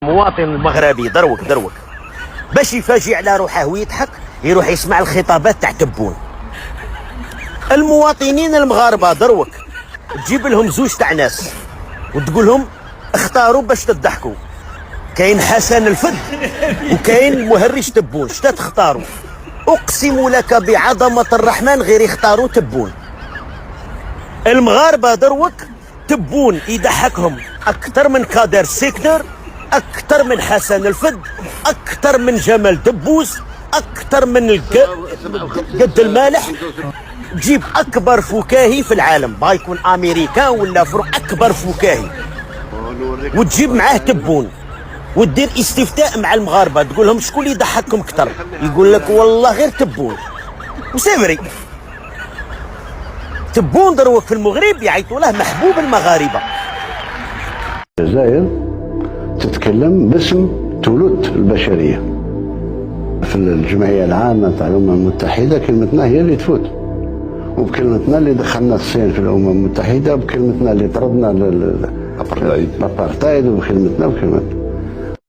المواطن المغربي دروك باش يفاجئ على روحه ويضحك يروح يسمع الخطابات تاع تبون. المواطنين المغاربه دروك تجيب لهم زوج تاع ناس وتقول لهم اختاروا باش تضحكوا، كاين حسن الفد وكاين مهرج تبون، شتا تختاروا؟ اقسم لك بعظمه الرحمن غير يختاروا تبون. المغاربه دروك تبون يضحكهم اكثر من كادر سيكتر، اكثر من حسن الفد، اكثر من جمال دبوس، اكثر من قد المالح. تجيب اكبر فكاهي في العالم، بغا يكون امريكان ولا اكبر فكاهي، وتجيب معاه تبون ودير استفتاء مع المغاربه تقول لهم شكون اللي يضحككم اكثر، يقول لك والله غير تبون. وسيفري تبون دروك في المغرب يعيطوا له محبوب المغاربه. الجزائر تتكلم باسم ثلث البشريه في الجمعيه العامه تاع الامم المتحده، كلمتنا هي اللي تفوت، وبكلمتنا اللي دخلنا الصين في الامم المتحده، وبكلمتنا اللي طردنا الابارتايد، وبكلمتنا